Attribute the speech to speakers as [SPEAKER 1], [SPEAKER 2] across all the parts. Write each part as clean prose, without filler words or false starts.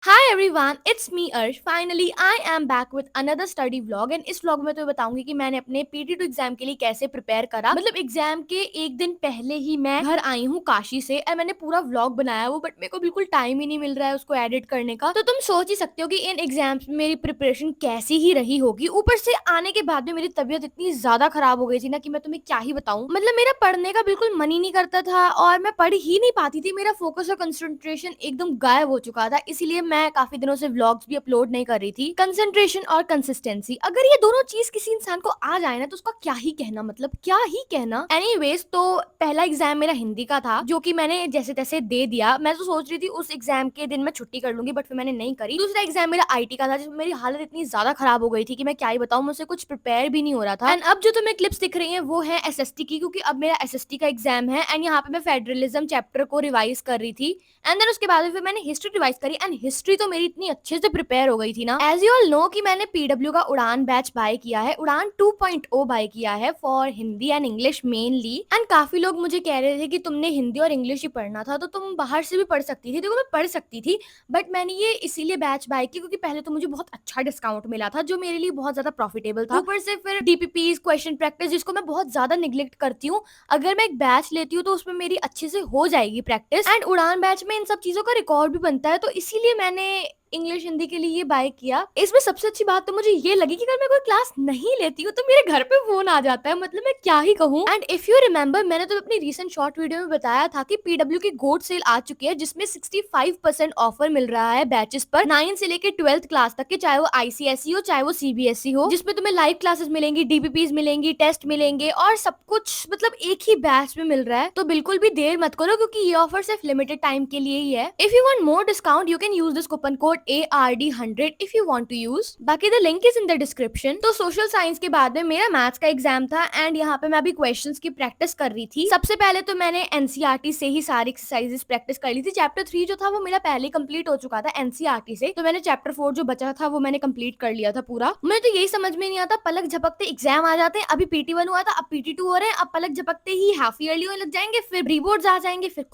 [SPEAKER 1] Hi everyone, it's me अर्श। Finally I am back with another study vlog and इस vlog में तो बताऊंगी कि मैंने अपने पीटी2 एग्जाम के लिए कैसे प्रिपेयर करा। मतलब एग्जाम के एक दिन पहले ही मैं घर आई हूँ काशी से और मैंने पूरा व्लॉग बनाया वो, बट मेरे को बिल्कुल टाइम ही नहीं मिल रहा है उसको एडिट करने का। तो तुम सोच ही सकते हो कि इन एग्जाम्स में मेरी प्रिपरेशन कैसी ही रही होगी। ऊपर से आने के बाद में मेरी तबीयत इतनी ज्यादा खराब हो गई थी ना कि मैं तुम्हें क्या ही बताऊं। मतलब मेरा पढ़ने का बिल्कुल मन ही नहीं करता था और मैं पढ़ ही नहीं पाती थी। मेरा फोकस और कंसंट्रेशन एकदम गायब हो चुका था, इसीलिए मैं काफी दिनों से व्लॉग्स भी अपलोड नहीं कर रही थी। कंसंट्रेशन और कंसिस्टेंसी, अगर ये दोनों चीज किसी इंसान को आ जाए ना तो उसका क्या ही कहना, मतलब क्या ही कहना। एनीवेज, तो पहला एग्जाम मेरा हिंदी का था जो कि मैंने जैसे तैसे दे दिया। मैं तो सोच रही थी उस एग्जाम के दिन मैं छुट्टी कर लूंगी, बट फिर मैंने नहीं करी। दूसरा एग्जाम मेरा आईटी का था जिसमें मेरी हालत इतनी ज्यादा खराब हो गई थी कि मैं क्या ही बताऊं, मुझसे कुछ प्रिपेयर भी नहीं हो रहा था। एंड अब जो तुम्हें क्लिप्स दिख रही हैं वो है एसएसटी की, क्योंकि अब मेरा एसएसटी का एग्जाम है एंड यहाँ पे मैं फेडरलिज्म चैप्टर को रिवाइज कर रही थी। एंड देन उसके बाद फिर मैंने हिस्ट्री रिवाइज करी एंड हिस्ट्री तो मेरी इतनी अच्छे से प्रिपेयर हो गई थी ना। एज यू ऑल नो कि मैंने पीडब्ल्यू का उड़ान बैच बाय किया है, उड़ान 2.0 बाय किया है for Hindi and English mainly. And काफी लोग मुझे कह रहे थे कि तुमने हिंदी और इंग्लिश ही पढ़ना था तो तुम बाहर से भी पढ़ सकती थी। देखो मैं पढ़ सकती थी, बट मैंने ये इसीलिए बैच बाय की क्योंकि पहले तो मुझे बहुत अच्छा डिस्काउंट मिला था जो मेरे लिए बहुत ज्यादा प्रॉफिटेबल था। ऊपर से फिर डीपीपीज क्वेश्चन प्रैक्टिस जिसको मैं बहुत ज्यादा निग्लेक्ट करती हूँ, अगर मैं एक बैच लेती हूँ तो उसमें मेरी अच्छे से हो जाएगी प्रैक्टिस। एंड उड़ान बैच में इन सब चीजों का रिकॉर्ड भी बनता है, तो इसीलिए मैंने इंग्लिश हिंदी के लिए ये बाय किया। इसमें सबसे अच्छी बात तो मुझे ये लगी कि अगर मैं कोई क्लास नहीं लेती हूँ तो मेरे घर पे फोन आ जाता है। मतलब मैं क्या ही कहूँ। एंड इफ यू रिमेंबर, मैंने तो अपनी रीसेंट शॉर्ट वीडियो में बताया था कि पीडब्ल्यू की गोल्ड सेल आ चुकी है जिसमें 65% ऑफर मिल रहा है बैचेस पर 9 से लेकर 12th क्लास तक के, चाहे वो आईसीएसई हो चाहे वो सीबीएसई हो, जिसमें तुम्हें लाइव क्लासेस मिलेंगी, डीपीपीज मिलेंगी, टेस्ट मिलेंगे और सब कुछ मतलब एक ही बैच में मिल रहा है। तो बिल्कुल भी देर मत करो क्योंकि ये ऑफर सिर्फ लिमिटेड टाइम के लिए ही है। If you want more discount you can use this coupon code ARD100 if you want to use. बाकी the link is in the description. तो सोशल साइंस के बाद में मेरा मैथ्स का एग्जाम था एंड यहाँ पे मैं अभी क्वेश्चंस की प्रैक्टिस कर रही थी। सबसे पहले तो मैंने एनसीईआरटी से ही सारी एक्सरसाइजेस प्रैक्टिस कर ली थी। चैप्टर 3 जो था वो मेरा पहले कंप्लीट हो चुका था एनसीईआरटी से, तो मैंने चैप्टर 4 जो बचा था वो मैंने कंप्लीट कर लिया था पूरा। मुझे तो यही समझ में नहीं आता, पलक झपकते एग्जाम आ जाते हैं। अभी PT1 हुआ था, अब PT2 हो रहे हैं, अब पलक झपकते ही हाफ ईयरली होने लग जाएंगे, फिर प्री बोर्ड्स आ जाएंगे, फिर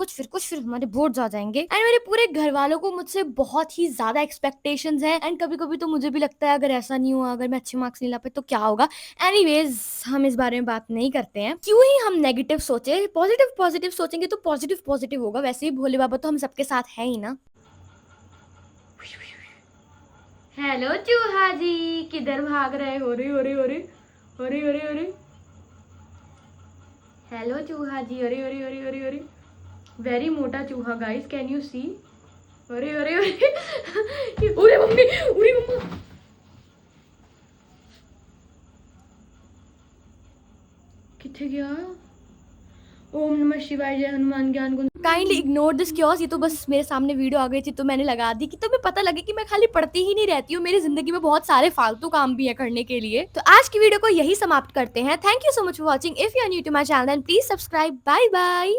[SPEAKER 1] हमारे बोर्ड्स आ जाएंगे। एंड मेरे पूरे घर वालों को मुझसे बहुत ही ज्यादा एक्सपेक्टेशंस हैं एंड कभी कभी तो मुझे भी लगता है अगर ऐसा नहीं हुआ, अगर मैं अच्छे मार्क्स नहीं ला पाई तो क्या होगा। एनीवेज, हम इस बारे में बात नहीं करते हैं। क्यों ही हम नेगेटिव सोचे, पॉजिटिव पॉजिटिव सोचेंगे तो पॉजिटिव पॉजिटिव होगा। वैसे भी भोले बाबा तो हम सबके साथ है ही ना। हेलो चूहा जी, किधर भाग रहे हो रे? अरे अरे अरे अरे अरे, हेलो चूहा जी, अरे अरे अरे अरे अरे, वेरी मोटा चूहा गाइस, कैन यू सी? अरे अरे अरे अरे मम्मी, अरे मम्मा, किथे गया? ओम नमः शिवाय, जय हनुमान ज्ञान गुण। काइंडली इग्नोर दिस क्योस, ये तो बस मेरे सामने वीडियो आ गई थी तो मैंने लगा दी कि तुम्हें पता लगे कि मैं खाली पढ़ती ही नहीं रहती हूँ, मेरी जिंदगी में बहुत सारे फालतू काम भी है करने के लिए। तो आज की वीडियो को यही समाप्त करते हैं। Thank you so much for watching. If you are new to my channel please subscribe. Bye bye.